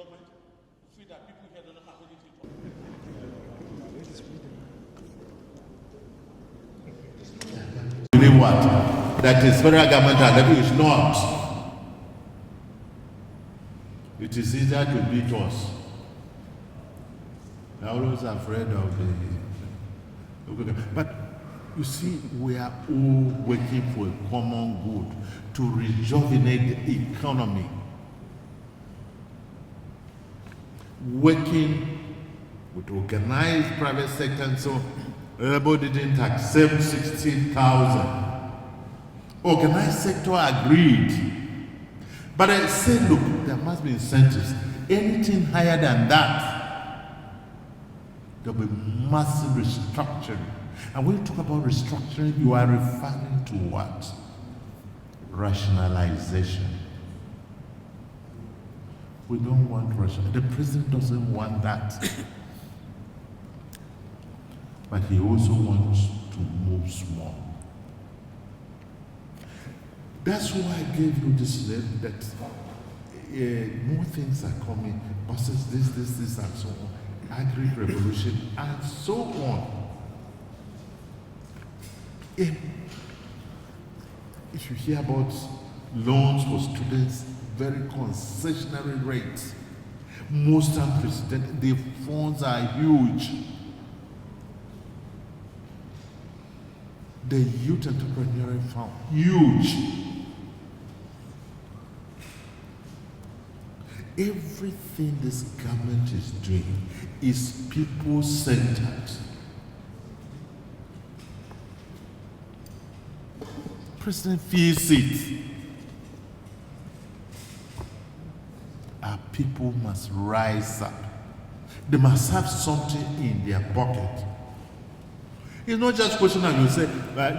government, you see that people here don't have anything to believe what? That is federal government and it is not. It is easier to beat us. I'm always afraid of the. But you see, we are all working for a common good to rejuvenate the economy. Working with organized private sector, and so everybody didn't accept 60,000. Organized sector agreed. But I said, look, there must be incentives. Anything higher than that, there will be massive restructuring. And when you talk about restructuring, you are referring to what? Rationalization. We don't want rationalization. The president doesn't want that. But he also wants to move small. That's why I gave you this name, that more things are coming, buses, this, and so on. Agri-revolution, and so on. If you hear about loans for students, very concessionary rates, most unprecedented, the funds are huge. The Youth Entrepreneurial Fund, huge. Everything this government is doing is people-centered. President feels it. Our people must rise up. They must have something in their pocket. It's not just a question of you say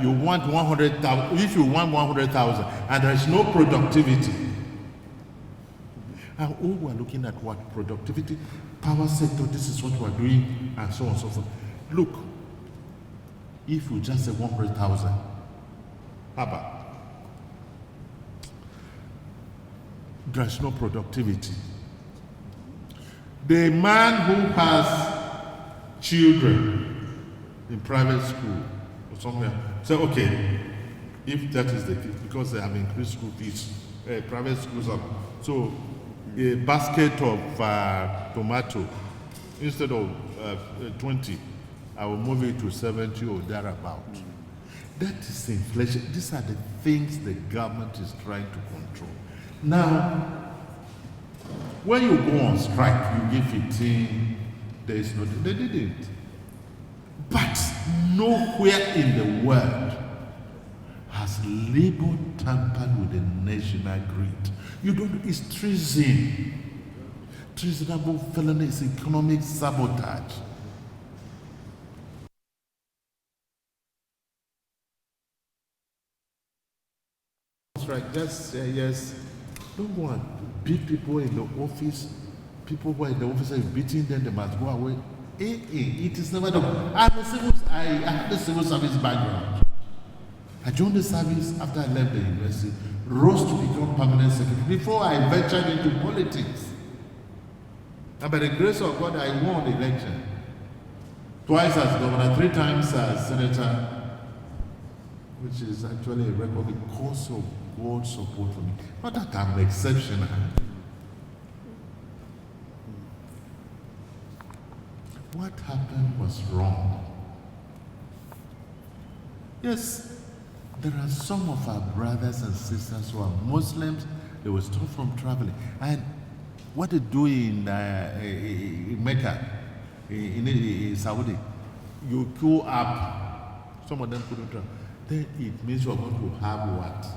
you want 100,000. If you want 100,000 and there is no productivity, and all we're looking at what productivity, power sector, this is what we're doing, and so on and so forth. Look, if you just say 100,000, how about? There's no productivity. The man who has children in private school or somewhere, say, okay, if that is the case, because they have increased school fees, private schools have, so a basket of tomato, instead of 20, I will move it to 70 or thereabout. That is inflation. These are the things the government is trying to control. Now, when you go on strike, you give 15 days notice. They didn't. But nowhere in the world has labor tampered with the national grid. You don't, it's treason. Treasonable felony is economic sabotage. Right, just yes, don't go and beat people in the office. People who are in the office are beating them, they must go away. It is never done. I have a civil service background. I joined the service after I left the university, rose to become permanent secretary before I ventured into politics. And by the grace of God, I won the election. Twice as governor, 3 times as senator, which is actually a record because of God's support for me. Not that I'm exceptional. What happened was wrong. Yes, there are some of our brothers and sisters who are Muslims. They were stopped from traveling. And what they do in Mecca, in Saudi, you queue up. Some of them couldn't travel. Then it means you are going to have what?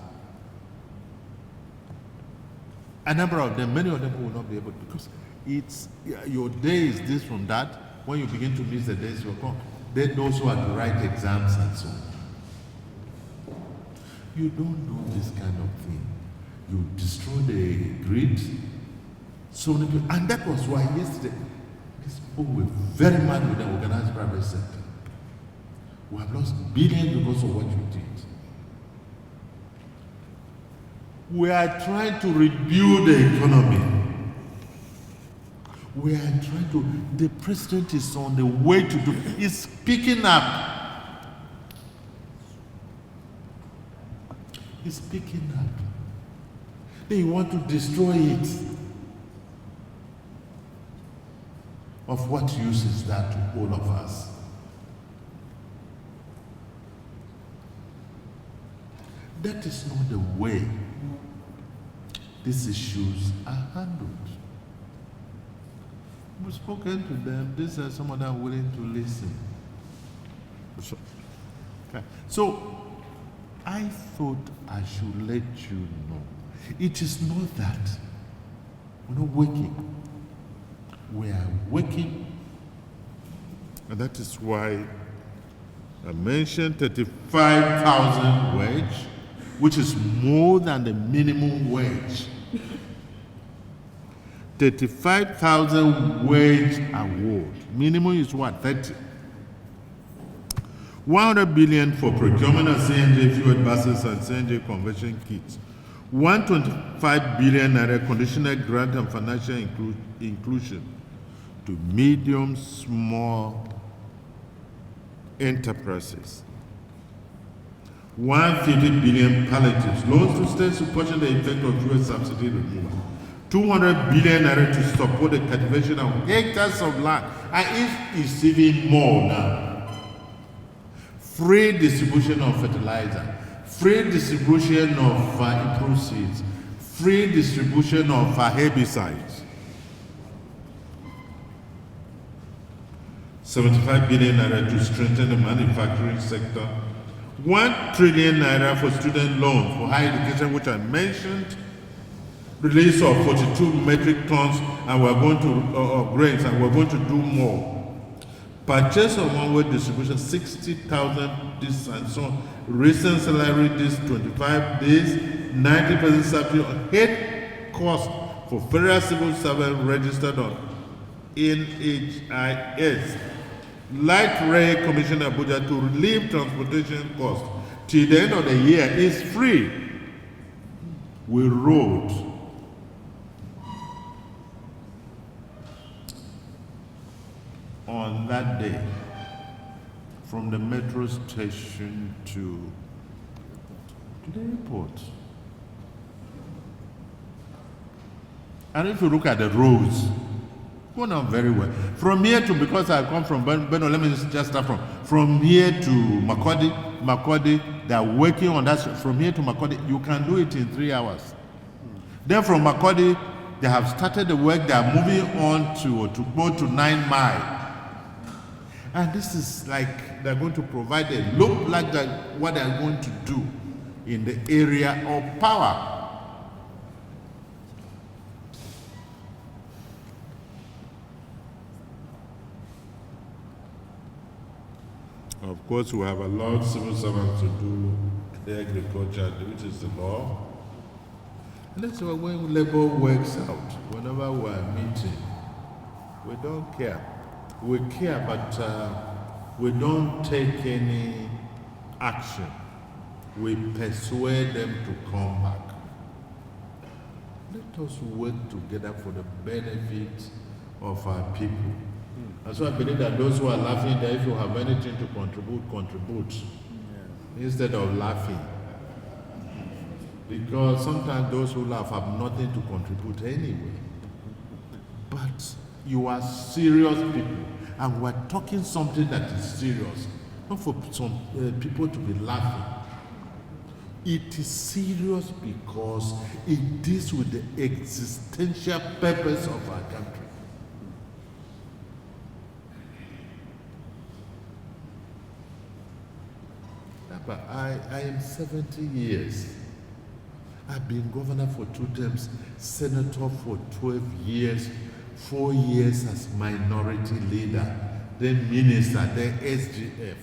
A number of them, many of them will not be able to, because it's your day is this from that. When you begin to miss the days you come, then those who are to write exams and so on. You don't do this kind of thing. You destroy the grid. So many people, and that was why yesterday these people were very mad with the organized private sector. We have lost billions because of what you did. We are trying to rebuild the economy. We are trying to, the president is on the way to do, he's picking up. He's picking up. They want to destroy it. Of what use is that to all of us? That is not the way these issues are handled. We've spoken to them. These are some of them willing to listen. So I thought I should let you know. It is not that we're not working. We are working. And that is why I mentioned 35,000 wage, which is more than the minimum wage. 35,000 wage award. Minimum is what? 30. 100 billion for procurement of CNG fueled buses and CNG conversion kits. 125 billion naira conditional grant and financial inclusion to medium, small enterprises. 150 billion palliatives, loans to states to cushion the effect of fuel subsidy removal. 200 billion naira to support the cultivation of hectares of land, and it's even more now. Free distribution of fertilizer, free distribution of improved seeds, free distribution of herbicides. 75 billion naira to strengthen the manufacturing sector. 1 trillion naira for student loans for higher education, which I mentioned. Release of 42 metric tons, and we're going to grains, and we're going to do more. Purchase of one-way distribution, 60,000 this and so on. Recent salary this 25 days, 90% subsidy on head cost for federal civil servant registered on NHIS. Light Rail Commissioner Abuja to relieve transportation costs till the end of the year is free. We rode on that day from the metro station to the airport. And if you look at the roads, going on very well. From here to, because I come from Beno, let me just start from here to Makodi, they are working on that. From here to Makodi, you can do it in 3 hours. Then from Makodi, they have started the work, they are moving on to go to 9 Mile. And this is like they're going to provide a look like what they're going to do in the area of power. Of course, we have allowed civil servants to do the agriculture, which is the law. And that's why when labor works out, whenever we're meeting, we don't care. We care, but we don't take any action. We persuade them to come back. Let us work together for the benefit of our people. And so I believe that those who are laughing, that if you have anything to contribute, instead of laughing. Because sometimes those who laugh have nothing to contribute anyway. But you are serious people, and we're talking something that is serious, not for some people to be laughing. It is serious because it deals with the existential purpose of our country. But I am 70 years. I've been governor for 2 terms, senator for 12 years, 4 years as minority leader, then minister, then SGF.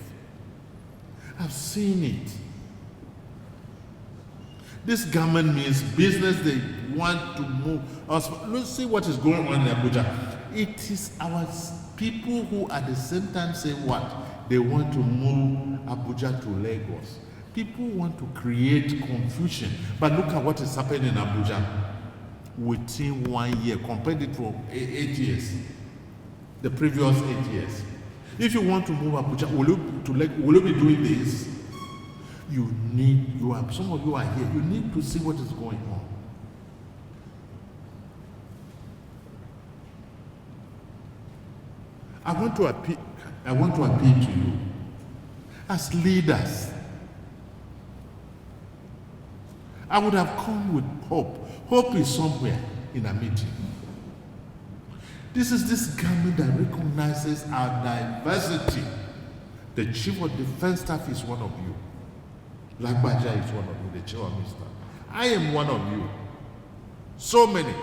I've seen it. This government means business, they want to move. Let's see what is going on in Abuja. It is our people who at the same time say what? They want to move Abuja to Lagos. People want to create confusion. But look at what is happening in Abuja. within 1 year, compared it for 8 years, the previous 8 years. If you want to move Abuja, will you be doing this? Some of you are here, you need to see what is going on. I want to appeal to you as leaders. I would have come with hope. Hope is somewhere in a meeting. This is this government that recognizes our diversity. The Chief of Defense Staff is one of you. Lagbaja is one of you, the Chief of Minister. I am one of you. So many.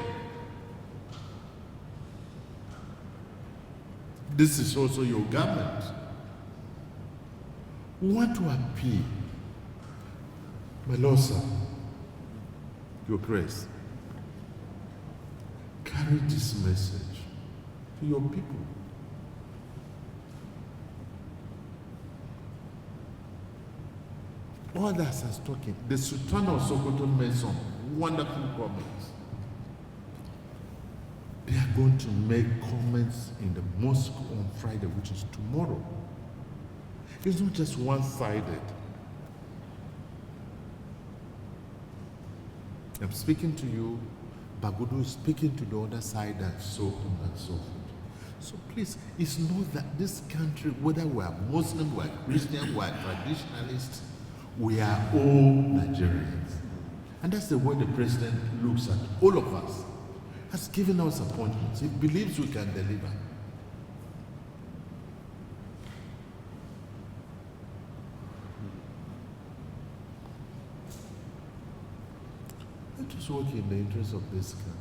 This is also your government. We want to appeal. Melosa, Your Grace, carry this message to your people. Others are talking. The Sultan of Sokoto made some wonderful comments. They are going to make comments in the mosque on Friday, which is tomorrow. It's not just one-sided. I'm speaking to you, Bagudu is speaking to the other side, and so on and so forth. So please, it's not that this country, whether we are Muslim, we are Christian, we are traditionalists, we are all Nigerians. And that's the way the president looks at all of us. Has given us appointments. He believes we can deliver. Let us work in the interest of this country.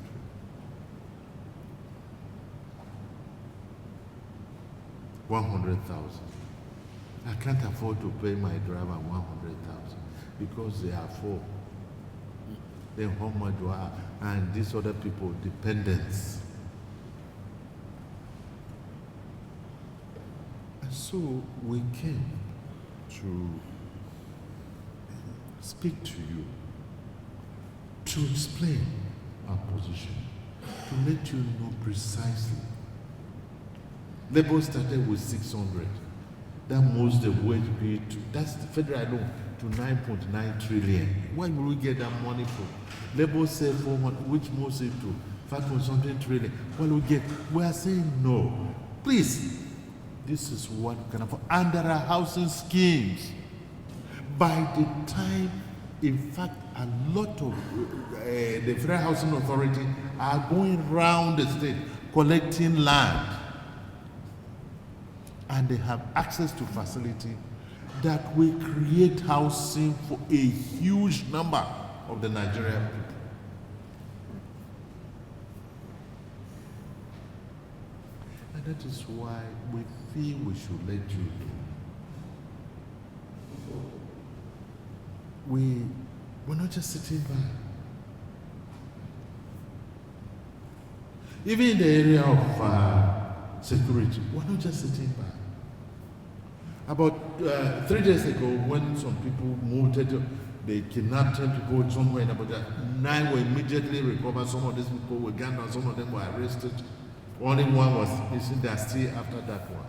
$100,000. I can't afford to pay my driver $100,000 because they are four. Then Homadwa and these other people, dependents. And so we came to speak to you, to explain our position, to let you know precisely. Labour started with 600. That moves the wage bill to, that's the federal loan, to 9.9 trillion. Where will we get that money from? Labour said 400, which moves it to 5.something trillion. What will we get? We are saying no. Please, this is what we can afford. And there are housing schemes. By the time, in fact, a lot of the Federal Housing Authority are going around the state collecting land. And they have access to facility that will create housing for a huge number of the Nigerian people. And that is why we feel we should let you know. We're not just sitting by. Even in the area of security, we're not just sitting by. About 3 days ago, when some people moved, they kidnapped 10 people somewhere in Abuja. 9 were immediately recovered. Some of these people were gunned down. Some of them were arrested. Only one was missing. They are still after that one.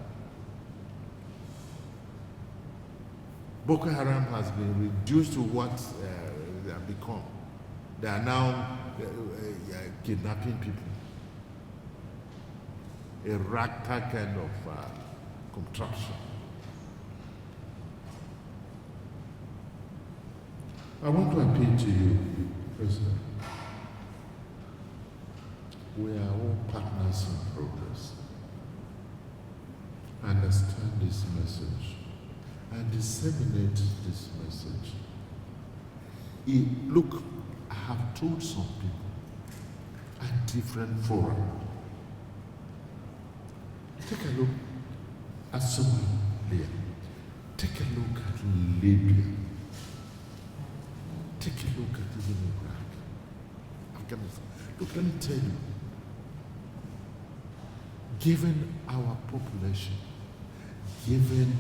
Boko Haram has been reduced to what they have become. They are now kidnapping people. A ragtag kind of contraption. I want to appeal to you, President. We are all partners in progress. Understand this message and disseminate this message. Look, I have told some people at different fora. Take a look at Somalia. Take a look at Libya. Take a look at even Iraq, Afghanistan. Look, let me tell you, given our population, given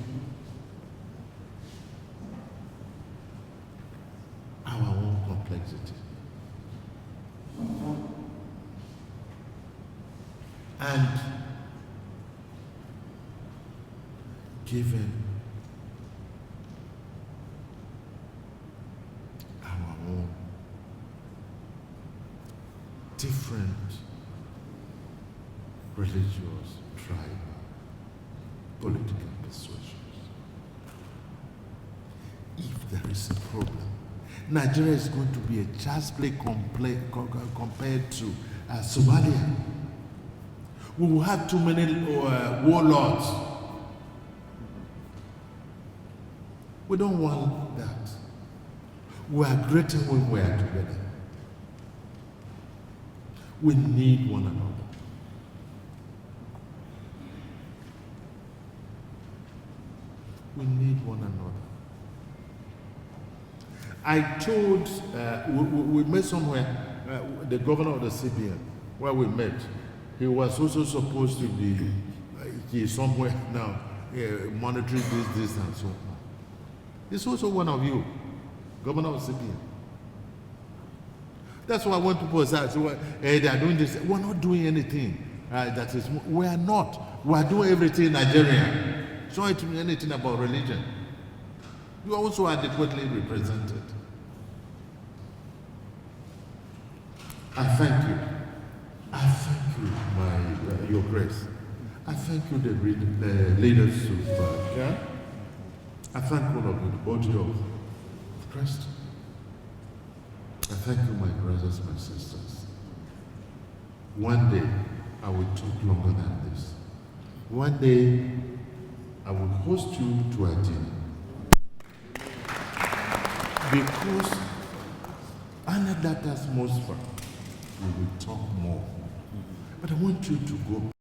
our own complexity, and given our own different religious, tribal, political persuasions. If there is a problem, Nigeria is going to be a child's play compared to Somalia. We will have too many warlords. We don't want that. We are greater when we are together. We need one another. We need one another. I told, we met somewhere, the governor of the CBN, where we met. He was also supposed to be he's somewhere now, monitoring this and so on. He's also one of you, governor of CBN. That's why when people say, hey, they are doing this, we're not doing anything. That is, we are not. We are doing everything in Nigeria. Show it to me anything about religion. You are also adequately represented. I thank you. I thank you, Your Grace. I thank you, the leaders of yeah? I thank all of you, the body of Christ. I thank you, my brothers, my sisters. One day, I will talk longer than this. One day, I will host you to a dinner. Because under that atmosphere, we will talk more. But I want you to go